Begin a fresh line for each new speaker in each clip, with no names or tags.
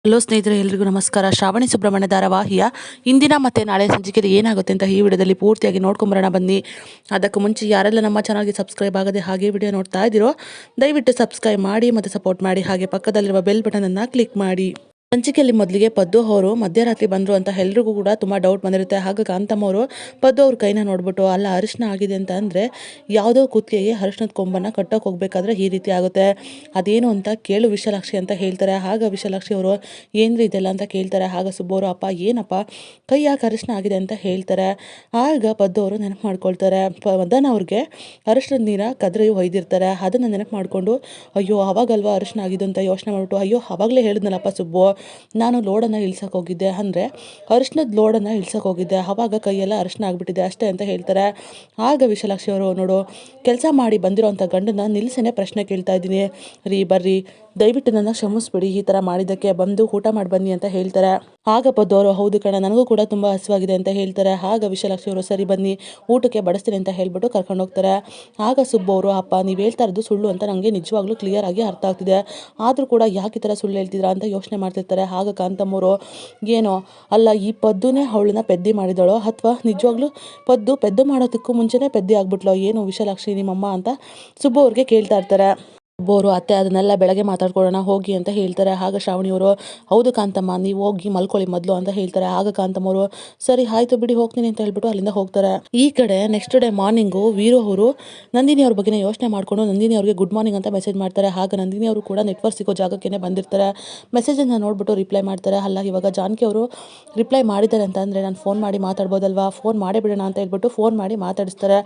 Hello ಸ್ನೇಹಿತರೆ, ಎಲ್ರಿಗೂ ನಮಸ್ಕಾರ. ಶ್ರಾವಣಿ ಸುಬ್ರಹ್ಮಣ್ಯ ಧಾರಾವಾಹಿಯ ಇಂದಿನ ಮತ್ತು ನಾಳೆ ಸಂಚಿಕೆಯಲ್ಲಿ ಏನಾಗುತ್ತೆ ಅಂತ ಈ ವಿಡಿಯೋದಲ್ಲಿ ಪೂರ್ತಿಯಾಗಿ ನೋಡ್ಕೊಂಬರೋಣ ಬನ್ನಿ. ಅದಕ್ಕೂ ಮುಂಚೆ ಯಾರೆಲ್ಲ ನಮ್ಮ ಚಾನಲ್ಗೆ ಸಬ್ಸ್ಕ್ರೈಬ್ ಆಗದೆ ಹಾಗೆ ವಿಡಿಯೋ ನೋಡ್ತಾ ಇದ್ದೀರೋ ದಯವಿಟ್ಟು ಸಬ್ಸ್ಕ್ರೈಬ್ ಮಾಡಿ ಮತ್ತು ಸಪೋರ್ಟ್ ಮಾಡಿ. ಹಾಗೆ ಪಕ್ಕದಲ್ಲಿರುವ ಬೆಲ್ ಬಟನನ್ನು ಕ್ಲಿಕ್ ಮಾಡಿ. ಸಂಚಿಕೆಯಲ್ಲಿ ಮೊದಲಿಗೆ ಪದ್ದು ಅವರು ಮಧ್ಯರಾತ್ರಿ ಬಂದರು ಅಂತ ಎಲ್ರಿಗೂ ಕೂಡ ತುಂಬ ಡೌಟ್ ಬಂದಿರುತ್ತೆ. ಹಾಗೆ ಕಾಂತಮ್ಮ ಅವರು ಪದ್ದು ಅವ್ರ ಕೈನ ನೋಡ್ಬಿಟ್ಟು ಅಲ್ಲ ಅರಿಶಿನ ಆಗಿದೆ ಅಂತ ಅಂದರೆ ಯಾವುದೋ ಕುತ್ತಿಗೆಗೆ ಅರಿಶಿನದ ಕೊಂಬನ್ನು ಕಟ್ಟೋಕೆ ಹೋಗ್ಬೇಕಾದ್ರೆ ಈ ರೀತಿ ಆಗುತ್ತೆ, ಅದೇನು ಅಂತ ಕೇಳು ವಿಶಾಲಾಕ್ಷಿ ಅಂತ ಹೇಳ್ತಾರೆ. ಆಗ ವಿಶಾಲಾಕ್ಷಿ ಅವರು ಏನ್ರಿ ಇದೆಲ್ಲ ಅಂತ ಕೇಳ್ತಾರೆ. ಆಗ ಸುಬ್ಬವರು ಅಪ್ಪ ಏನಪ್ಪ ಕೈ ಯಾಕೆ ಅರಿಶಿನ ಆಗಿದೆ ಅಂತ ಹೇಳ್ತಾರೆ. ಆಗ ಪದ್ದು ಅವರು ನೆನಪು ಮಾಡ್ಕೊಳ್ತಾರೆ. ಮದನ ಅವ್ರಿಗೆ ಅರಿಶಿನದ ನೀರ ಕದ್ರಿ ಒಯ್ದಿರ್ತಾರೆ. ಅದನ್ನು ನೆನಪು ಮಾಡಿಕೊಂಡು ಅಯ್ಯೋ ಅವಾಗಲ್ವಾ ಅರಿಶಿನ ಆಗಿದ್ದು ಅಂತ ಯೋಚನೆ ಮಾಡಿಬಿಟ್ಟು ಅಯ್ಯೋ ಅವಾಗಲೇ ಹೇಳಿದ್ನಲ್ಲಪ್ಪ ಸುಬ್ಬು, ನಾನು ಲೋಡನ್ನು ಇಳ್ಸಕ್ಕೆ ಹೋಗಿದ್ದೆ ಅಂದರೆ ಅರಿಶಿನದ ಲೋಡನ್ನು ಇಳ್ಸಕ್ಕೆ ಹೋಗಿದ್ದೆ, ಆವಾಗ ಕೈಯೆಲ್ಲ ಅರಿಶಿನ ಆಗಿಬಿಟ್ಟಿದೆ ಅಷ್ಟೇ ಅಂತ ಹೇಳ್ತಾರೆ. ಆಗ ವಿಶಾಲಾಕ್ಷಿ ಅವರು ನೋಡು ಕೆಲಸ ಮಾಡಿ ಬಂದಿರೋ ಅಂಥ ಗಂಡನ ನಿಲ್ಸೇನೆ ಪ್ರಶ್ನೆ ಕೇಳ್ತಾ ಇದ್ದೀನಿ ರೀ, ಬರ್ರಿ ದಯವಿಟ್ಟು ನನ್ನ ಕ್ಷಮಿಸ್ಬಿಡಿ, ಈ ಥರ ಮಾಡಿದ್ದಕ್ಕೆ ಬಂದು ಊಟ ಮಾಡಿ ಬನ್ನಿ ಅಂತ ಹೇಳ್ತಾರೆ. ಆಗ ಪದ್ದು ಅವರು ಹೌದು ಕಣ ನನಗೂ ಕೂಡ ತುಂಬ ಹಸಿವಾಗಿದೆ ಅಂತ ಹೇಳ್ತಾರೆ. ಆಗ ವಿಶಾಲಾಕ್ಷಿ ಅವರು ಸರಿ ಬನ್ನಿ ಊಟಕ್ಕೆ ಬಡಿಸ್ತೀನಿ ಅಂತ ಹೇಳ್ಬಿಟ್ಟು ಕರ್ಕೊಂಡು ಹೋಗ್ತಾರೆ. ಆಗ ಸುಬ್ಬು ಅವರು ಅಪ್ಪ ನೀವು ಹೇಳ್ತಾ ಇರೋದು ಸುಳ್ಳು ಅಂತ ನನಗೆ ನಿಜವಾಗ್ಲೂ ಕ್ಲಿಯರ್ ಆಗಿ ಅರ್ಥ ಆಗ್ತಿದೆ, ಆದರೂ ಕೂಡ ಯಾಕೆ ಈ ಥರ ಸುಳ್ಳು ಹೇಳ್ತಿದ್ರಾ ಅಂತ ಯೋಚನೆ ಮಾಡ್ತಿರ್ತಾರೆ. ಆಗ ಕಾಂತಮ್ಮವರು ಏನೋ ಅಲ್ಲ ಈ ಪದ್ದುನೇ ಅವಳನ್ನ ಪೆದ್ದಿ ಮಾಡಿದಳೋ ಅಥವಾ ನಿಜವಾಗ್ಲೂ ಪದ್ದು ಪೆದ್ದು ಮಾಡೋದಕ್ಕೂ ಮುಂಚೆನೇ ಪೆದ್ದಿ ಆಗ್ಬಿಟ್ಲೋ ಏನು ವಿಶಾಲಾಕ್ಷಿ ನಿಮ್ಮಮ್ಮ ಅಂತ ಸುಬ್ಬು ಅವ್ರಿಗೆ ಕೇಳ್ತಾ ಇರ್ತಾರೆ. ಬೋರು ಅತ್ತೆ ಅದನ್ನೆಲ್ಲ ಬೆಳಗ್ಗೆ ಮಾತಾಡ್ಕೊಳ್ಳೋಣ ಹೋಗಿ ಅಂತ ಹೇಳ್ತಾರೆ. ಆಗ ಶ್ರಾವಣಿಯವರು ಹೌದು ಕಾಂತಮ್ಮ ನೀವು ಹೋಗಿ ಮಲ್ಕೊಳ್ಳಿ ಮೊದಲು ಅಂತ ಹೇಳ್ತಾರೆ. ಆಗ ಕಾಂತಮ್ಮವರು ಸರಿ ಆಯಿತು ಬಿಡಿ ಹೋಗ್ತೀನಿ ಅಂತ ಹೇಳ್ಬಿಟ್ಟು ಅಲ್ಲಿಂದ ಹೋಗ್ತಾರೆ. ಈ ಕಡೆ ನೆಕ್ಸ್ಟ್ ಡೇ ಮಾರ್ನಿಂಗು ವೀರು ಅವರು ನಂದಿನಿ ಅವ್ರ ಬಗ್ಗೆ ಯೋಚನೆ ಮಾಡಿಕೊಂಡು ನಂದಿನಿ ಅವ್ರಿಗೆ ಗುಡ್ ಮಾರ್ನಿಂಗ್ ಅಂತ ಮೆಸೇಜ್ ಮಾಡ್ತಾರೆ. ಆಗ ನಂದಿನಿ ಅವರು ಕೂಡ ನೆಟ್ವರ್ಕ್ ಸಿಗೋ ಜಾಗಕ್ಕೆ ಬಂದಿರ್ತಾರೆ. ಮೆಸೇಜನ್ನು ನೋಡ್ಬಿಟ್ಟು ರಿಪ್ಲೈ ಮಾಡ್ತಾರೆ. ಅಲ್ಲ ಇವಾಗ ಜಾನಕಿ ಅವರು ರಿಪ್ಲೈ ಮಾಡಿದ್ದಾರೆ ಅಂತ ಅಂದರೆ ನಾನು ಫೋನ್ ಮಾಡಿ ಮಾತಾಡ್ಬೋದಲ್ವಾ, ಫೋನ್ ಮಾಡೇ ಬಿಡೋಣ ಅಂತ ಹೇಳ್ಬಿಟ್ಟು ಫೋನ್ ಮಾಡಿ ಮಾತಾಡಿಸ್ತಾರೆ.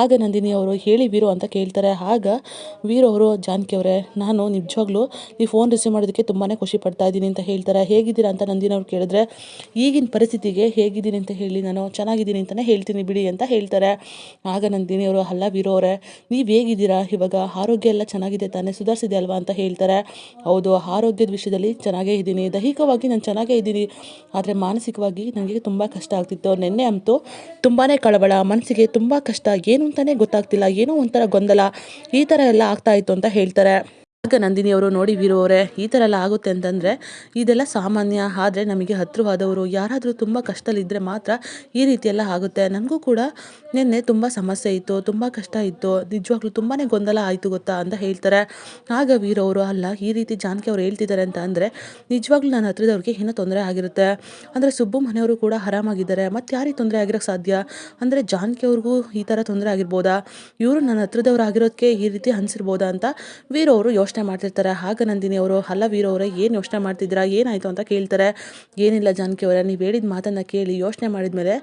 ಆಗ ನಂದಿನಿ ಅವರು ಹೇಳಿ ವೀರು ಅಂತ ಕೇಳ್ತಾರೆ. ಆಗ ವೀರು ಅವರು ಜಾನಕಿ ಅವರೇ ನಾನು ನಿಜವಾಗ್ಲೂ ನೀವು ಫೋನ್ ರಿಸೀವ್ ಮಾಡೋದಕ್ಕೆ ತುಂಬಾ ಖುಷಿ ಪಡ್ತಾ ಇದ್ದೀನಿ ಅಂತ ಹೇಳ್ತಾರೆ. ಹೇಗಿದ್ದೀರಾ ಅಂತ ನಂದಿನಿ ಅವ್ರು ಕೇಳಿದ್ರೆ ಈಗಿನ ಪರಿಸ್ಥಿತಿಗೆ ಹೇಗಿದ್ದೀನಿ ಅಂತ ಹೇಳಿ ನಾನು ಚೆನ್ನಾಗಿದ್ದೀನಿ ಅಂತಲೇ ಹೇಳ್ತೀನಿ ಬಿಡಿ ಅಂತ ಹೇಳ್ತಾರೆ. ಆಗ ನಂದಿನಿ ಅವರು ಅಲ್ಲ ವೀರು ಅವರೇ ನೀವು ಹೇಗಿದ್ದೀರಾ, ಇವಾಗ ಆರೋಗ್ಯ ಎಲ್ಲ ಚೆನ್ನಾಗಿದೆ ತಾನೇ, ಸುಧಾರಿಸಿದೆ ಅಲ್ವಾ ಅಂತ ಹೇಳ್ತಾರೆ. ಹೌದು ಆರೋಗ್ಯದ ವಿಷಯದಲ್ಲಿ ಚೆನ್ನಾಗೇ ಇದ್ದೀನಿ, ದೈಹಿಕವಾಗಿ ನಾನು ಚೆನ್ನಾಗೇ ಇದ್ದೀನಿ, ಆದರೆ ಮಾನಸಿಕವಾಗಿ ನನಗೆ ತುಂಬ ಕಷ್ಟ ಆಗ್ತಿತ್ತು. ನಿನ್ನೆ ಅಂತೂ ತುಂಬಾ ಕಳವಳ, ಮನಸ್ಸಿಗೆ ತುಂಬ ಕಷ್ಟ, ಏನು ಅಂತಲೇ ಗೊತ್ತಾಗ್ತಿಲ್ಲ, ಏನೋ ಒಂಥರ ಗೊಂದಲ ಈ ಥರ ಎಲ್ಲ ಆಗ್ತಾ ಇತ್ತು ಅಂತ ಹೇಳ್ತಾರೆ. ಆಗ ನಂದಿನಿ ಅವರು ನೋಡಿ ವೀರು ಅವರೇ ಈ ಥರ ಎಲ್ಲ ಆಗುತ್ತೆ ಅಂತಂದರೆ ಇದೆಲ್ಲ ಸಾಮಾನ್ಯ, ಆದರೆ ನಮಗೆ ಹತ್ತಿರವಾದವರು ಯಾರಾದರೂ ತುಂಬ ಕಷ್ಟದಲ್ಲಿದ್ದರೆ ಮಾತ್ರ ಈ ರೀತಿ ಎಲ್ಲ ಆಗುತ್ತೆ. ನನಗೂ ಕೂಡ ನಿನ್ನೆ ತುಂಬ ಸಮಸ್ಯೆ ಇತ್ತು, ತುಂಬ ಕಷ್ಟ ಇತ್ತು, ನಿಜವಾಗ್ಲೂ ತುಂಬಾ ಗೊಂದಲ ಆಯಿತು ಗೊತ್ತಾ ಅಂತ ಹೇಳ್ತಾರೆ. ಆಗ ವೀರು ಅವರು ಅಲ್ಲ ಈ ರೀತಿ ಜಾನಕಿ ಅವ್ರು ಹೇಳ್ತಿದ್ದಾರೆ ಅಂತ ಅಂದರೆ ನಿಜವಾಗ್ಲೂ ನನ್ನ ಹತ್ರದವ್ರಿಗೆ ಏನೋ ತೊಂದರೆ ಆಗಿರುತ್ತೆ, ಅಂದರೆ ಸುಬ್ಬು ಮನೆಯವರು ಕೂಡ ಆರಾಮಾಗಿದ್ದಾರೆ, ಮತ್ತು ಯಾರಿಗೆ ತೊಂದರೆ ಆಗಿರೋಕ್ಕೆ ಸಾಧ್ಯ, ಅಂದರೆ ಜಾನಕಿ ಅವ್ರಿಗೂ ಈ ಥರ ತೊಂದರೆ ಆಗಿರ್ಬೋದಾ, ಇವರು ನನ್ನ ಹತ್ರದವ್ರು ಆಗಿರೋದಕ್ಕೆ ಈ ರೀತಿ ಅನಿಸಿರ್ಬೋದಾ ಅಂತ ವೀರು ಅವರು ಯೋಚನೆ ಮಾಡ್ತಿರ್ತಾರೆ. ಆಗ ನಂದಿನಿ ಅವರು ಅಲ್ಲ ವೀರು ಅವರೇ ಏನು ಯೋಚನೆ ಮಾಡ್ತಿದ್ದೀರಾ, ಏನಾಯಿತು ಅಂತ ಕೇಳ್ತಾರೆ. ಏನಿಲ್ಲ ಜಾನಕಿ ಅವರೇ ನೀವು ಹೇಳಿದ ಮಾತನ್ನು ಕೇಳಿ ಯೋಚನೆ ಮಾಡಿದ್ಮೇಲೆ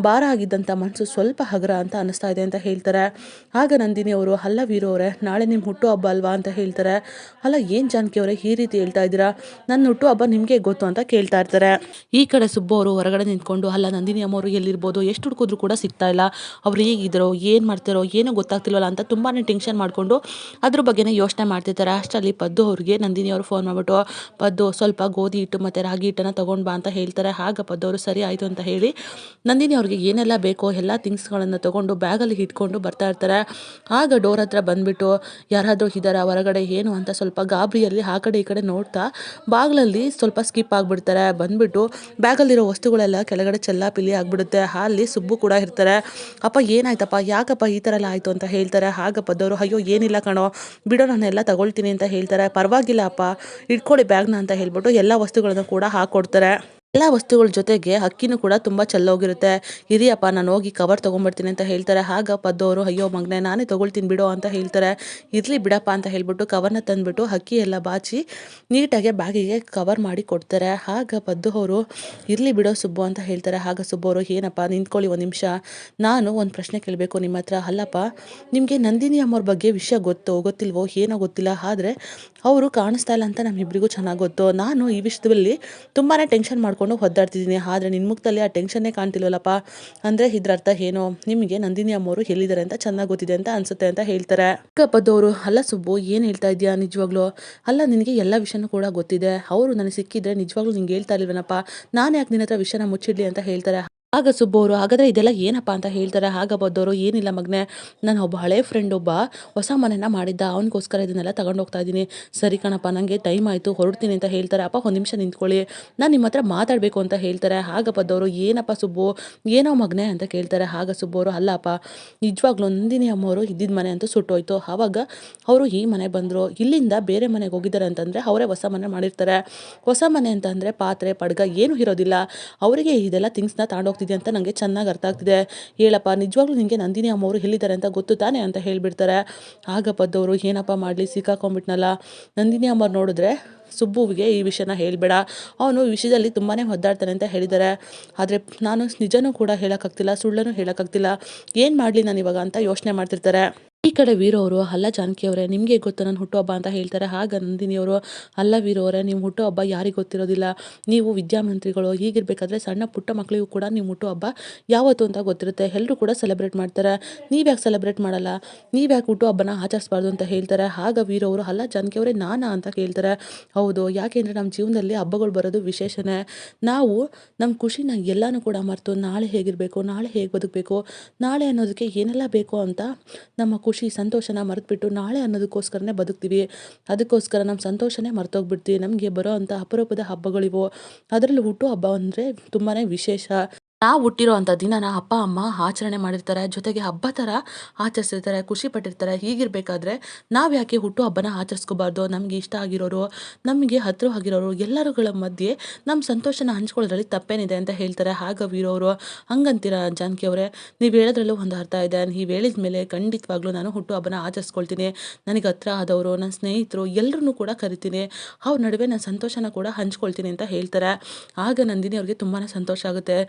ಭಾರ ಆಗಿದ್ದಂಥ ಮನಸ್ಸು ಸ್ವಲ್ಪ ಹಗುರ ಅಂತ ಅನ್ನಿಸ್ತಾ ಇದೆ ಅಂತ ಹೇಳ್ತಾರೆ. ಆಗ ನಂದಿನಿ ಅವರು ಅಲ್ಲ ವೀರು ಅವರೇ ನಾಳೆ ನಿಮ್ಮ ಹುಟ್ಟು ಹಬ್ಬ ಅಲ್ವಾ ಅಂತ ಹೇಳ್ತಾರೆ. ಅಲ್ಲ ಏನು ಜಾನಕಿ ಅವರೇ ಈ ರೀತಿ ಹೇಳ್ತಾ ಇದ್ದೀರಾ, ನನ್ನ ಹುಟ್ಟು ಹಬ್ಬ ನಿಮಗೆ ಗೊತ್ತು ಅಂತ ಕೇಳ್ತಾ ಇರ್ತಾರೆ. ಈ ಕಡೆ ಸುಬ್ಬು ಅವರು ಹೊರಗಡೆ ನಿಂತ್ಕೊಂಡು ಅಲ್ಲ ನಂದಿನಿ ಅಮ್ಮವರು ಎಲ್ಲಿರ್ಬೋದು, ಎಷ್ಟು ಹುಡುಕಿದ್ರು ಕೂಡ ಸಿಗ್ತಾ ಇಲ್ಲ, ಅವ್ರು ಹೇಗಿದ್ದಾರೋ ಏನು ಮಾಡ್ತಾರೋ ಏನೋ ಗೊತ್ತಾಗ್ತಿಲ್ವಲ್ಲ ಅಂತ ತುಂಬಾ ಟೆನ್ಷನ್ ಮಾಡಿಕೊಂಡು ಅದ್ರ ಬಗ್ಗೆನೇ ಯೋಚನೆ ಮಾಡ್ತಿರ್ತಾರೆ. ಅಷ್ಟರಲ್ಲಿ ಪದ್ದು ಅವ್ರಿಗೆ ನಂದಿನಿ ಅವರು ಫೋನ್ ಮಾಡಿಬಿಟ್ಟು ಪದ್ದು ಸ್ವಲ್ಪ ಗೋಧಿ ಹಿಟ್ಟು ಮತ್ತು ರಾಗಿ ಹಿಟ್ಟನ್ನು ತೊಗೊಂಡು ಬಾ ಅಂತ ಹೇಳ್ತಾರೆ. ಆಗ ಪದ್ದು ಅವರು ಸರಿ ಆಯಿತು ಅಂತ ಹೇಳಿ ನಂದಿನಿ ಅವ್ರಿಗೆ ಏನೆಲ್ಲ ಬೇಕೋ ಎಲ್ಲ ಥಿಂಗ್ಸ್ಗಳನ್ನು ತೊಗೊಂಡು ಬ್ಯಾಗಲ್ಲಿ ಇಟ್ಕೊಂಡು ಬರ್ತಾ ಇರ್ತಾರೆ. ಆಗ ಡೋರ್ ಹತ್ರ ಬಂದುಬಿಟ್ಟು ಯಾರಾದರೂ ಇದ್ದಾರಾ ಹೊರಗಡೆ ಏನು ಅಂತ ಸ್ವಲ್ಪ ಗಾಬರಿಯಲ್ಲಿ ಆ ಕಡೆ ಈ ಕಡೆ ನೋಡ್ತಾ ಬಾಗಿಲಲ್ಲಿ ಸ್ವಲ್ಪ ಸ್ಕಿಪ್ ಆಗಿಬಿಡ್ತಾರೆ. ಬಂದುಬಿಟ್ಟು ಬ್ಯಾಗಲ್ಲಿರೋ ವಸ್ತುಗಳೆಲ್ಲ ಕೆಳಗಡೆ ಚೆಲ್ಲಾಪಿಲ್ಲಿ ಆಗಿಬಿಡುತ್ತೆ. ಅಲ್ಲಿ ಸುಬ್ಬು ಕೂಡ ಇರ್ತಾರೆ. ಅಪ್ಪ ಏನಾಯ್ತಪ್ಪ ಯಾಕಪ್ಪ ಈ ಥರ ಎಲ್ಲ ಆಯಿತು ಅಂತ ಹೇಳ್ತಾರೆ. ಆಗ ಪದ್ದವರು ಅಯ್ಯೋ ಏನಿಲ್ಲ ಕಣೋ ಬಿಡೋ ನಾನೆಲ್ಲ ತಗೊಳ್ತೀನಿ ಅಂತ ಹೇಳ್ತಾರೆ. ಪರವಾಗಿಲ್ಲ ಅಪ್ಪ ಇಟ್ಕೊಳ್ಳಿ ಬ್ಯಾಗ್ನ ಅಂತ ಹೇಳ್ಬಿಟ್ಟು ಎಲ್ಲ ವಸ್ತುಗಳನ್ನು ಕೂಡ ಹಾಕ್ಕೊಡ್ತಾರೆ. ಎಲ್ಲ ವಸ್ತುಗಳ ಜೊತೆಗೆ ಅಕ್ಕಿನೂ ಕೂಡ ತುಂಬ ಚೆಲ್ಲೋಗಿರುತ್ತೆ. ಇರಿಯಪ್ಪ ನಾನು ಹೋಗಿ ಕವರ್ ತೊಗೊಂಬರ್ತೀನಿ ಅಂತ ಹೇಳ್ತಾರೆ. ಆಗ ಪದ್ದವರು ಅಯ್ಯೋ ಮಗನೇ ನಾನೇ ತೊಗೊಳ್ತೀನಿ ಬಿಡೋ ಅಂತ ಹೇಳ್ತಾರೆ. ಇರಲಿ ಬಿಡಪ್ಪ ಅಂತ ಹೇಳ್ಬಿಟ್ಟು ಕವರ್ನ ತಂದುಬಿಟ್ಟು ಅಕ್ಕಿ ಎಲ್ಲ ಬಾಚಿ ನೀಟಾಗಿ ಬ್ಯಾಗಿಗೆ ಕವರ್ ಮಾಡಿ ಕೊಡ್ತಾರೆ. ಆಗ ಪದ್ದು ಅವರು ಇರಲಿ ಬಿಡೋ ಸುಬ್ಬು ಅಂತ ಹೇಳ್ತಾರೆ. ಆಗ ಸುಬ್ಬು ಅವರು ಏನಪ್ಪ ನಿಂತ್ಕೊಳ್ಳಿ ಒಂದು ನಿಮಿಷ, ನಾನು ಒಂದು ಪ್ರಶ್ನೆ ಕೇಳಬೇಕು ನಿಮ್ಮ ಹತ್ರ. ಅಲ್ಲಪ್ಪ ನಿಮಗೆ ನಂದಿನಿ ಅಮ್ಮವ್ರ ಬಗ್ಗೆ ವಿಷಯ ಗೊತ್ತಿಲ್ವೋ ಏನೋ ಗೊತ್ತಿಲ್ಲ, ಆದರೆ ಅವರು ಕಾಣಿಸ್ತಾ ಇಲ್ಲ ಅಂತ ನಮ್ಮಿಬ್ಬರಿಗೂ ಚೆನ್ನಾಗಿ ಗೊತ್ತು. ನಾನು ಈ ವಿಷಯದಲ್ಲಿ ತುಂಬಾ ಟೆನ್ಷನ್ ಮಾಡ್ಕೊಂಡು ಒದ್ದಾಡ್ತಿದ್ದೀನಿ, ಆದರೆ ನಿನ್ನ ಮುಖದಲ್ಲಿ ಆ ಟೆನ್ಷನ್ನೇ ಕಾಣ್ತಿಲ್ವಲ್ಲಪ್ಪ, ಅಂದರೆ ಇದ್ರ ಅರ್ಥ ಏನೋ ನಿಮಗೆ ನಂದಿನಿ ಅಮ್ಮವರು ಎಲ್ಲಿದ್ದಾರೆ ಅಂತ ಚೆನ್ನಾಗಿ ಗೊತ್ತಿದೆ ಅಂತ ಅನ್ಸುತ್ತೆ ಅಂತ ಹೇಳ್ತಾರೆ. ಪದ್ದವರು ಅಲ್ಲ ಸುಬ್ಬು ಏನು ಹೇಳ್ತಾ ಇದೆಯಾ ನಿಜವಾಗ್ಲೂ, ಅಲ್ಲ ನಿನಗೆ ಎಲ್ಲ ವಿಷಯನೂ ಕೂಡ ಗೊತ್ತಿದೆ, ಅವರು ನನಗೆ ಸಿಕ್ಕಿದ್ರೆ ನಿಜವಾಗ್ಲೂ ನಿಂಗೆ ಹೇಳ್ತಾ ಇಲ್ವೇನಪ್ಪ, ನಾನು ಯಾಕೆ ನಿನ್ನ ಹತ್ರ ವಿಷಯನ ಮುಚ್ಚಿಡ್ಲಿ ಅಂತ ಹೇಳ್ತಾರೆ. ಆಗ ಸುಬ್ಬು ಅವರು ಹಾಗಾದರೆ ಇದೆಲ್ಲ ಏನಪ್ಪ ಅಂತ ಹೇಳ್ತಾರೆ. ಆಗ ಬದ್ದವರು ಏನಿಲ್ಲ ಮಗನೇ, ನನ್ನ ಒಬ್ಬ ಹಳೆ ಫ್ರೆಂಡ್ ಹೊಸ ಮನೆನ ಮಾಡಿದ್ದ, ಅವನಿಗೋಸ್ಕರ ಇದನ್ನೆಲ್ಲ ತಗೊಂಡು ಹೋಗ್ತಾ ಇದ್ದೀನಿ. ಸರಿ ಕಣಪ್ಪ, ನನಗೆ ಟೈಮ್ ಆಯಿತು ಹೊರಡ್ತೀನಿ ಅಂತ ಹೇಳ್ತಾರೆ. ಅಪ್ಪ ಒಂದು ನಿಮಿಷ ನಿಂತ್ಕೊಳ್ಳಿ, ನಾನು ನಿಮ್ಮ ಹತ್ರ ಮಾತಾಡಬೇಕು ಅಂತ ಹೇಳ್ತಾರೆ. ಆಗ ಬದ್ದವರು ಏನಪ್ಪ ಸುಬ್ಬು, ಏನೋ ಮಗನೇ ಅಂತ ಕೇಳ್ತಾರೆ. ಆಗ ಸುಬ್ಬು ಅವರು ಅಲ್ಲ ಅಪ್ಪ, ನಿಜವಾಗ್ಲೂ ನಂದಿನಿ ಅಮ್ಮವರು ಇದ್ದಿದ್ದ ಮನೆ ಅಂತೂ ಸುಟ್ಟೋಯ್ತು. ಆವಾಗ ಅವರು ಈ ಮನೆ ಬಂದರು, ಇಲ್ಲಿಂದ ಬೇರೆ ಮನೆಗೆ ಹೋಗಿದ್ದಾರೆ ಅಂತಂದರೆ ಅವರೇ ಹೊಸ ಮನೆ ಮಾಡಿರ್ತಾರೆ. ಹೊಸ ಮನೆ ಅಂತಂದರೆ ಪಾತ್ರೆ ಪಡ್ಗ ಏನೂ ಇರೋದಿಲ್ಲ. ಅವರಿಗೆ ಇದೆಲ್ಲ ಥಿಂಗ್ಸ್ನ ತಗೊಂಡೋಗ್ತಿದೆ ಅಂತ ನನಗೆ ಚೆನ್ನಾಗಿ ಅರ್ಥ ಆಗ್ತಿದೆ. ಹೇಳಪ್ಪ, ನಿಜವಾಗ್ಲೂ ನಿನಗೆ ನಂದಿನಿ ಅಮ್ಮವರು ಎಲ್ಲಿದ್ದಾರೆ ಅಂತ ಗೊತ್ತು ತಾನೆ ಅಂತ ಹೇಳಿಬಿಡ್ತಾರೆ. ಆಗ ಬದ್ದವರು ಏನಪ್ಪ ಮಾಡಲಿ, ಸಿಕ್ಕಾಕೊಂಡ್ಬಿಟ್ನಲ್ಲ. ನಂದಿನಿ ಅಮ್ಮವ್ರು ನೋಡಿದ್ರೆ ಸುಬ್ಬುವಿಗೆ ಈ ವಿಷಯನ ಹೇಳಬೇಡ, ಅವನು ಈ ವಿಷಯದಲ್ಲಿ ತುಂಬಾ ಒದ್ದಾಡ್ತಾನೆ ಅಂತ ಹೇಳಿದ್ದಾರೆ. ಆದರೆ ನಾನು ನಿಜನೂ ಕೂಡ ಹೇಳೋಕ್ಕಾಗ್ತಿಲ್ಲ, ಸುಳ್ಳನ್ನು ಹೇಳೋಕ್ಕಾಗ್ತಿಲ್ಲ, ಏನು ಮಾಡಲಿ ನಾನು ಇವಾಗ ಅಂತ ಯೋಚನೆ ಮಾಡ್ತಿರ್ತಾರೆ. ಈ ಕಡೆ ವೀರು ಅವರು, ಅಲ್ಲ ಜಾನಕಿ ಅವರೇ, ನಿಮಗೆ ಗೊತ್ತು ನನ್ನ ಹುಟ್ಟುಹಬ್ಬ ಅಂತ ಹೇಳ್ತಾರೆ. ಆಗ ನಂದಿನಿಯವರು, ಅಲ್ಲ ವೀರು ಅವರೇ, ನಿಮ್ಮ ಹುಟ್ಟುಹಬ್ಬ ಯಾರಿಗೆ ಗೊತ್ತಿರೋದಿಲ್ಲ, ನೀವು ವಿದ್ಯಾಮಂತ್ರಿಗಳು, ಹೀಗಿರಬೇಕಾದ್ರೆ ಸಣ್ಣ ಪುಟ್ಟ ಮಕ್ಕಳಿಗೂ ಕೂಡ ನಿಮ್ಮ ಹುಟ್ಟುಹಬ್ಬ ಯಾವತ್ತು ಅಂತ ಗೊತ್ತಿರುತ್ತೆ, ಎಲ್ಲರೂ ಕೂಡ ಸೆಲೆಬ್ರೇಟ್ ಮಾಡ್ತಾರೆ, ನೀವ್ಯಾಕೆ ಸೆಲೆಬ್ರೇಟ್ ಮಾಡಲ್ಲ, ನೀವ್ಯಾಕೆ ಹುಟ್ಟುಹಬ್ಬನ ಆಚರಿಸ್ಬಾರ್ದು ಅಂತ ಹೇಳ್ತಾರೆ. ಆಗ ವೀರು ಅವರು, ಅಲ್ಲ ಜಾನಕಿ ಅವರೇ, ನಾನಾ ಅಂತ ಕೇಳ್ತಾರೆ. ಹೌದು, ಯಾಕೆಂದರೆ ನಮ್ಮ ಜೀವನದಲ್ಲಿ ಹಬ್ಬಗಳು ಬರೋದು ವಿಶೇಷನೇ. ನಾವು ನಮ್ಮ ಖುಷಿನ ಎಲ್ಲನೂ ಕೂಡ ಮರೆತು ನಾಳೆ ಹೇಗಿರಬೇಕು, ನಾಳೆ ಹೇಗೆ ಬದುಕಬೇಕು, ನಾಳೆ ಅನ್ನೋದಕ್ಕೆ ಏನೆಲ್ಲ ಬೇಕು ಅಂತ ನಮ್ಮ ಖುಷಿ ಸಂತೋಷನ ಮರೆತುಬಿಟ್ಟು ನಾಳೆ ಅನ್ನೋದಕ್ಕೋಸ್ಕರನೇ ಬದುಕ್ತೀವಿ. ಅದಕ್ಕೋಸ್ಕರ ನಮ್ಮ ಸಂತೋಷನೇ ಮರ್ತೋಗ್ಬಿಡ್ತೀವಿ. ನಮಗೆ ಬರೋ ಅಂಥ ಅಪರೂಪದ ಹಬ್ಬಗಳಿವು. ಅದರಲ್ಲೂ ಹುಟ್ಟುಹಬ್ಬ ಅಂದರೆ ತುಂಬಾ ವಿಶೇಷ. ನಾವು ಹುಟ್ಟಿರೋ ಅಂಥ ದಿನನ ಅಪ್ಪ ಅಮ್ಮ ಆಚರಣೆ ಮಾಡಿರ್ತಾರೆ, ಜೊತೆಗೆ ಹಬ್ಬ ಥರ ಆಚರಿಸಿರ್ತಾರೆ, ಖುಷಿ ಪಟ್ಟಿರ್ತಾರೆ. ಹೀಗಿರಬೇಕಾದ್ರೆ ನಾವು ಯಾಕೆ ಹುಟ್ಟು ಹಬ್ಬನ ಆಚರಿಸ್ಕೋಬಾರ್ದು. ನಮಗೆ ಇಷ್ಟ ಆಗಿರೋರು, ನಮಗೆ ಹತ್ತಿರವಾಗಿರೋರು ಎಲ್ಲರುಗಳ ಮಧ್ಯೆ ನಮ್ಮ ಸಂತೋಷನ ಹಂಚ್ಕೊಳ್ಳೋದ್ರಲ್ಲಿ ತಪ್ಪೇನಿದೆ ಅಂತ ಹೇಳ್ತಾರೆ. ಆಗ ವೀರವರು, ಹಂಗಂತೀರ ಜಾನಕಿ ಅವರೇ, ನೀವು ಹೇಳೋದ್ರಲ್ಲೂ ಒಂದು ಅರ್ಥ ಇದೆ. ನೀವು ಹೇಳಿದ ಮೇಲೆ ಖಂಡಿತವಾಗ್ಲೂ ನಾನು ಹುಟ್ಟು ಹಬ್ಬನ ಆಚರಿಸ್ಕೊಳ್ತೀನಿ. ನನಗೆ ಹತ್ರ ಆದವರು, ನನ್ನ ಸ್ನೇಹಿತರು ಎಲ್ಲರನ್ನೂ ಕೂಡ ಕರಿತೀನಿ, ಅವ್ರ ನಡುವೆ ನನ್ನ ಸಂತೋಷನ ಕೂಡ ಹಂಚ್ಕೊಳ್ತೀನಿ ಅಂತ ಹೇಳ್ತಾರೆ. ಆಗ ನಂದಿನಿ ಅವ್ರಿಗೆ ತುಂಬಾ ಸಂತೋಷ ಆಗುತ್ತೆ.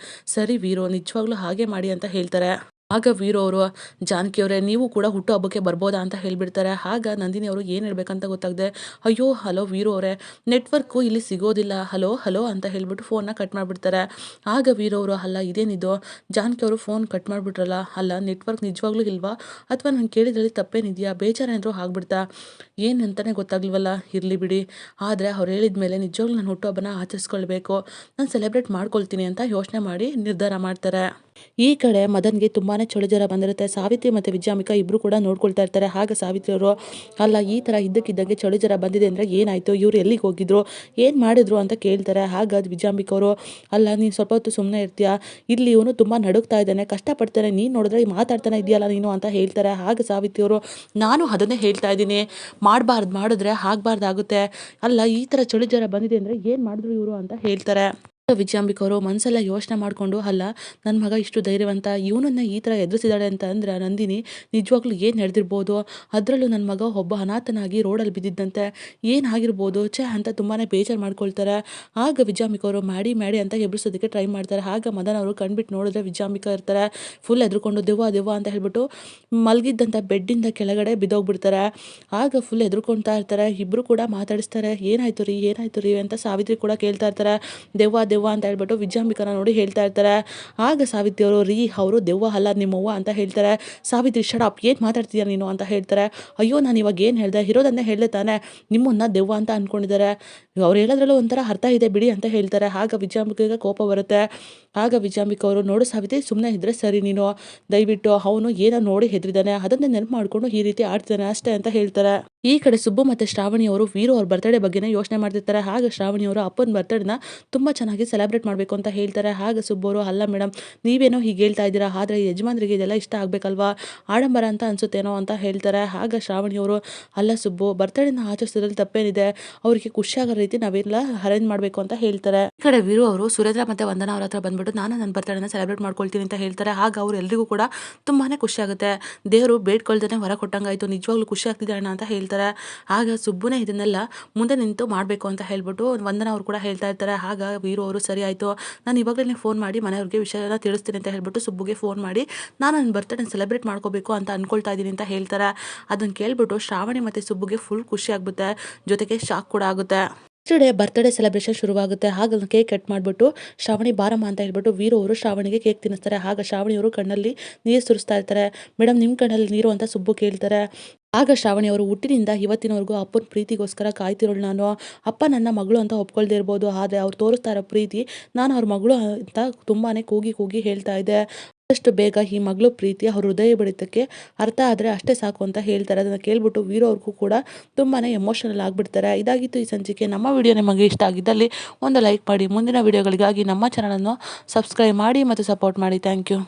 ಸರಿ ವೀರು, ನಿಜವಾಗ್ಲೂ ಹಾಗೆ ಮಾಡಿ ಅಂತ ಹೇಳ್ತಾರೆ. ಆಗ ವೀರು ಅವರು, ಜಾನಕಿ ಅವರೇ, ನೀವು ಕೂಡ ಹುಟ್ಟು ಹಬ್ಬಕ್ಕೆ ಬರ್ಬೋದಾ ಅಂತ ಹೇಳಿಬಿಡ್ತಾರೆ. ಆಗ ನಂದಿನಿ ಅವರು ಏನು ಹೇಳ್ಬೇಕಂತ ಗೊತ್ತಾಗದೆ, ಅಯ್ಯೋ ಹಲೋ ವೀರು ಅವರೇ, ನೆಟ್ವರ್ಕು ಇಲ್ಲಿ ಸಿಗೋದಿಲ್ಲ, ಹಲೋ ಹಲೋ ಅಂತ ಹೇಳ್ಬಿಟ್ಟು ಫೋನ್ನ ಕಟ್ ಮಾಡಿಬಿಡ್ತಾರೆ. ಆಗ ವೀರು ಅವರು, ಅಲ್ಲ ಇದೇನಿದು, ಜಾನಕಿ ಅವರು ಫೋನ್ ಕಟ್ ಮಾಡಿಬಿಟ್ರಲ್ಲ, ಅಲ್ಲ ನೆಟ್ವರ್ಕ್ ನಿಜವಾಗ್ಲೂ ಇಲ್ವಾ, ಅಥವಾ ನಾನು ಕೇಳಿದ್ರಲ್ಲಿ ತಪ್ಪೇನಿದೆಯಾ, ಬೇಜಾರೇನಾದರೂ ಆಗ್ಬಿಡ್ತಾ, ಏನು ಅಂತಲೇ ಗೊತ್ತಾಗ್ಲಿವಲ್ಲ, ಇರಲಿ ಬಿಡಿ. ಆದರೆ ಅವ್ರು ಹೇಳಿದ ಮೇಲೆ ನಿಜವಾಗ್ಲೂ ನಾನು ಹುಟ್ಟುಹಬ್ಬನ ಆಚರಿಸ್ಕೊಳ್ಬೇಕು, ನಾನು ಸೆಲೆಬ್ರೇಟ್ ಮಾಡ್ಕೊಳ್ತೀನಿ ಅಂತ ಯೋಚನೆ ಮಾಡಿ ನಿರ್ಧಾರ ಮಾಡ್ತಾರೆ. ಈ ಕಡೆ ಮದನ್ಗೆ ತುಂಬಾ ಚಳಿಜ್ವರ ಬಂದಿರುತ್ತೆ. ಸಾವಿತ್ರಿ ಮತ್ತು ವಿದ್ಯಾಂಬಿಕಾ ಇಬ್ಬರು ಕೂಡ ನೋಡ್ಕೊಳ್ತಾ ಇರ್ತಾರೆ. ಆಗ ಸಾವಿತ್ರಿ ಅವರು, ಅಲ್ಲ ಈ ಥರ ಇದ್ದಕ್ಕಿದ್ದಂಗೆ ಚಳಿಜ್ವರ ಬಂದಿದೆ ಅಂದರೆ ಏನಾಯಿತು, ಇವ್ರು ಎಲ್ಲಿಗೆ ಹೋಗಿದ್ರು, ಏನು ಮಾಡಿದ್ರು ಅಂತ ಕೇಳ್ತಾರೆ. ಆಗ ವಿದ್ಯಾಂಬಿಕಾ ಅವರು, ಅಲ್ಲ ನೀನು ಸ್ವಲ್ಪ ಹೊತ್ತು ಸುಮ್ಮನೆ ಇರ್ತೀಯಾ, ಇಲ್ಲಿ ಇವನು ತುಂಬ ನಡುಗ್ತಾ ಇದ್ದಾನೆ, ಕಷ್ಟಪಡ್ತಾನೆ, ನೀನು ನೋಡಿದ್ರೆ ಮಾತಾಡ್ತಾನೆ ಇದೆಯಲ್ಲ ನೀನು ಅಂತ ಹೇಳ್ತಾರೆ. ಆಗ ಸಾವಿತ್ರಿ ಅವರು, ನಾನು ಅದನ್ನೇ ಹೇಳ್ತಾ ಇದ್ದೀನಿ, ಮಾಡಬಾರ್ದು, ಮಾಡಿದ್ರೆ ಆಗಬಾರ್ದಾಗುತ್ತೆ, ಅಲ್ಲ ಈ ಥರ ಚಳಿಜ್ವರ ಬಂದಿದೆ ಅಂದರೆ ಏನು ಮಾಡಿದ್ರು ಇವರು ಅಂತ ಹೇಳ್ತಾರೆ. ವಿಜಯಾಂಬಿಕಾ ಅವರು ಮನಸ್ಸೆಲ್ಲ ಯೋಚನೆ ಮಾಡಿಕೊಂಡು, ಅಲ್ಲ ನನ್ನ ಮಗ ಇಷ್ಟು ಧೈರ್ಯವಂತ, ಇವನನ್ನು ಈ ಥರ ಎದುರಿಸಿದಾಳೆ ಅಂತ ಅಂದರೆ ನಂದಿನಿ ನಿಜವಾಗ್ಲೂ ಏನು ನಡೆದಿರ್ಬೋದು, ಅದರಲ್ಲೂ ನನ್ನ ಮಗ ಒಬ್ಬ ಅನಾಥನಾಗಿ ರೋಡಲ್ಲಿ ಬಿದ್ದಿದ್ದಂತೆ, ಏನಾಗಿರ್ಬೋದು ಛೇ ಅಂತ ತುಂಬಾ ಬೇಜಾರು ಮಾಡ್ಕೊಳ್ತಾರೆ. ಆಗ ವಿಜಯಾಂಬಿಕಾ ಅವರು ಮಾಡಿ ಮಾಡಿ ಅಂತ ಎಬ್ಬಿಸೋದಕ್ಕೆ ಟ್ರೈ ಮಾಡ್ತಾರೆ. ಆಗ ಮದನ್ ಅವರು ಕಣ್ಬಿಟ್ಟು ನೋಡಿದ್ರೆ ವಿಜಯಾಂಬಿಕಾ ಇರ್ತಾರೆ, ಫುಲ್ ಎದ್ರುಕೊಂಡು ದೆವ್ವ ದೆವ್ವ ಅಂತ ಹೇಳ್ಬಿಟ್ಟು ಮಲಗಿದ್ದಂಥ ಬೆಡ್ಡಿಂದ ಕೆಳಗಡೆ ಬಿದ್ದೋಗ್ಬಿಡ್ತಾರೆ. ಆಗ ಫುಲ್ ಎದ್ರುಕೊಳ್ತಾ ಇರ್ತಾರೆ. ಇಬ್ಬರು ಕೂಡ ಮಾತಾಡಿಸ್ತಾರೆ, ಏನಾಯ್ತು ರೀ ಅಂತ ಸಾವಿತ್ರಿ ಕೂಡ ಕೇಳ್ತಾ ಇರ್ತಾರೆ. ದೆವ್ವ ದೆವ್ವ ಅಂತ ಹೇಳ್ಬಿಟ್ಟು ವಿಜಯಾಂಬಿಕನ ನೋಡಿ ಹೇಳ್ತಾ ಇರ್ತಾರೆ. ಆಗ ಸಾವಿತ್ರಿ ಅವರು, ಅವರು ದೆವ್ವ ಅಲ್ಲ ನಿಮ್ಮವ್ವ ಅಂತ ಹೇಳ್ತಾರೆ. ಸಾವಿತ್ರಿ, ಶಡಪ್, ಏನು ಮಾತಾಡ್ತೀಯ ನೀನು ಅಂತ ಹೇಳ್ತಾರೆ. ಅಯ್ಯೋ ನಾನು ಇವಾಗ ಏನು ಹೇಳಿದೆ, ಇರೋದನ್ನೇ ಹೇಳಿದೆ ತಾನೆ, ನಿಮ್ಮನ್ನ ದೆವ್ವ ಅಂತ ಅಂದ್ಕೊಂಡಿದ್ದಾರೆ, ಅವ್ರು ಹೇಳೋದ್ರಲ್ಲೂ ಒಂಥರ ಅರ್ಥ ಇದೆ ಬಿಡಿ ಅಂತ ಹೇಳ್ತಾರೆ. ಆಗ ವಿಜಯಾಂಬಿಕೆಗೆ ಕೋಪ ಬರುತ್ತೆ. ಆಗ ವಿಜಯಾಂಬಿಕಾ ಅವರು, ನೋಡು ಸಾವಿತ್ರಿ, ಸುಮ್ಮನೆ ಇದ್ರೆ ಸರಿ ನೀನು, ದಯವಿಟ್ಟು ಅವನು ಏನೋ ನೋಡಿ ಹೆದರಿದ್ದಾನೆ, ಅದನ್ನೇ ನೆನಪು ಮಾಡಿಕೊಂಡು ಈ ರೀತಿ ಆಡ್ತಾನೆ ಅಷ್ಟೇ ಅಂತ ಹೇಳ್ತಾರೆ. ಈ ಕಡೆ ಸುಬ್ಬು ಮತ್ತು ಶ್ರಾವಣಿ ಅವರು ವೀರು ಅವ್ರ ಬರ್ತಡೇ ಬಗ್ಗೆನೇ ಯೋಚನೆ ಮಾಡ್ತಿರ್ತಾರೆ. ಆಗ ಶ್ರಾವಣಿ ಅವರು ಅಪ್ಪನ ಬರ್ತಡೇನ ತುಂಬ ಚೆನ್ನಾಗಿ ಸೆಲೆಬ್ರೇಟ್ ಮಾಡಬೇಕು ಅಂತ ಹೇಳ್ತಾರೆ. ಆಗ ಸುಬ್ಬು ಅವರು, ಅಲ್ಲ ಮೇಡಮ್, ನೀವೇನೋ ಹೀಗೆ ಹೇಳ್ತಾ ಇದ್ದೀರಾ, ಆದರೆ ಯಜಮಾನ್ರಿಗೆ ಇದೆಲ್ಲ ಇಷ್ಟ ಆಗಬೇಕಲ್ವಾ, ಆಡಂಬರ ಅಂತ ಅನ್ಸುತ್ತೇನೋ ಅಂತ ಹೇಳ್ತಾರೆ. ಆಗ ಶ್ರಾವಣಿ ಅವರು, ಅಲ್ಲ ಸುಬ್ಬು, ಬರ್ತಡೇನ ಆಚರಿಸೋದ್ರಲ್ಲಿ ತಪ್ಪೇನಿದೆ, ಅವರಿಗೆ ಖುಷಿಯಾಗೋ ರೀತಿ ನಾವೆಲ್ಲ ಅರೇಂಜ್ ಮಾಡಬೇಕು ಅಂತ ಹೇಳ್ತಾರೆ. ಈ ಕಡೆ ವೀರು ಅವರು ಸುರೇಂದ್ರ ಮತ್ತು ವಂದನಾ ಅವ್ರ ಹತ್ರ ಬಂದ್ಬಿಟ್ಟು, ನಾನು ನನ್ನ ಬರ್ತಡೇನ ಸೆಲೆಬ್ರೇಟ್ ಮಾಡ್ಕೊಳ್ತೀನಿ ಅಂತ ಹೇಳ್ತಾರೆ. ಆಗ ಅವ್ರು ಎಲ್ರಿಗೂ ಕೂಡ ತುಂಬಾ ಖುಷಿ ಆಗುತ್ತೆ. ದೇವರು ಬೇಡ್ಕೊಳ್ದೇ ಹೊರ ಕೊಟ್ಟಂಗಾಯ್ತು, ನಿಜವಾಗ್ಲೂ ಖುಷಿ ಆಗ್ತಿದೆ ಅಣ್ಣ ಅಂತ ಹೇಳ್ತಾರೆ. ಆಗ ಸುಬ್ಬುನೇ ಇದನ್ನೆಲ್ಲ ಮುಂದೆ ನಿಂತು ಮಾಡಬೇಕು ಅಂತ ಹೇಳ್ಬಿಟ್ಟು ವಂದನಾ ಅವರು ಕೂಡ ಹೇಳ್ತಾ ಇರ್ತಾರೆ. ಆಗ ವೀರು ಅವರು, ಸರಿ ಆಯಿತು, ನಾನು ಇವಾಗಲೇ ಫೋನ್ ಮಾಡಿ ಮನೆಯವ್ರಿಗೆ ವಿಷಯನ ತಿಳಿಸ್ತೀನಿ ಅಂತ ಹೇಳ್ಬಿಟ್ಟು ಸುಬ್ಬುಗೆ ಫೋನ್ ಮಾಡಿ, ನಾನು ನನ್ನ ಬರ್ತಡೇ ಸೆಲೆಬ್ರೇಟ್ ಮಾಡ್ಕೋಬೇಕು ಅಂತ ಅಂದ್ಕೊಳ್ತಾ ಇದ್ದೀನಿ ಅಂತ ಹೇಳ್ತಾರೆ. ಅದನ್ನು ಕೇಳ್ಬಿಟ್ಟು ಶ್ರಾವಣಿ ಮತ್ತು ಸುಬ್ಬುಗೆ ಫುಲ್ ಖುಷಿ ಆಗುತ್ತೆ, ಜೊತೆಗೆ ಶಾಕ್ ಕೂಡ ಆಗುತ್ತೆ. ನೆಕ್ಸ್ಟ್ ಡೇ ಬರ್ತ್ಡೇ ಸೆಲೆಬ್ರೇಷನ್ ಶುರುವಾಗುತ್ತೆ. ಆಗ ಕೇಕ್ ಕಟ್ ಮಾಡಿಬಿಟ್ಟು ಶ್ರಾವಣಿ ಬಾರಮ್ಮ ಅಂತ ಹೇಳ್ಬಿಟ್ಟು ವೀರು ಅವರು ಶ್ರಾವಣಿಗೆ ಕೇಕ್ ತಿನ್ನಿಸ್ತಾರೆ. ಆಗ ಶ್ರಾವಣಿಯವರು ಕಣ್ಣಲ್ಲಿ ನೀರು ಸುರಿಸ್ತಾ ಇರ್ತಾರೆ. ಮೇಡಮ್ ನಿಮ್ಮ ಕಣ್ಣಲ್ಲಿ ನೀರು ಅಂತ ಸುಬ್ಬು ಕೇಳ್ತಾರೆ. ಆಗ ಶ್ರಾವಣಿ ಅವರು ಹುಟ್ಟಿನಿಂದ ಇವತ್ತಿನವರೆಗೂ ಅಪ್ಪನ ಪ್ರೀತಿಗೋಸ್ಕರ ಕಾಯ್ತಿರೋಳು ನಾನು. ಅಪ್ಪ ನನ್ನ ಮಗಳು ಅಂತ ಒಪ್ಕೊಳ್ದೇ ಇರ್ಬೋದು, ಆದರೆ ಅವ್ರು ತೋರಿಸ್ತಾ ಇರೋ ಪ್ರೀತಿ ನಾನು ಅವ್ರ ಮಗಳು ಅಂತ ತುಂಬಾ ಕೂಗಿ ಕೂಗಿ ಹೇಳ್ತಾ ಇದ್ದೆ. ಆದಷ್ಟು ಬೇಗ ಈ ಮಗಳು ಪ್ರೀತಿ ಅವ್ರ ಹೃದಯ ಬಡಿತಕ್ಕೆ ಅರ್ಥ ಆದರೆ ಅಷ್ಟೇ ಸಾಕು ಅಂತ ಹೇಳ್ತಾರೆ. ಅದನ್ನು ಕೇಳ್ಬಿಟ್ಟು ವೀರು ಅವ್ರಿಗೂ ಕೂಡ ತುಂಬಾ ಎಮೋಷನಲ್ ಆಗಿಬಿಡ್ತಾರೆ. ಇದಾಗಿತ್ತು ಈ ಸಂಚಿಕೆ. ನಮ್ಮ ವಿಡಿಯೋ ನಿಮಗೆ ಇಷ್ಟ ಆಗಿದ್ದಲ್ಲಿ ಒಂದು ಲೈಕ್ ಮಾಡಿ. ಮುಂದಿನ ವಿಡಿಯೋಗಳಿಗಾಗಿ ನಮ್ಮ ಚಾನಲನ್ನು ಸಬ್ಸ್ಕ್ರೈಬ್ ಮಾಡಿ ಮತ್ತು ಸಪೋರ್ಟ್ ಮಾಡಿ. Thank you.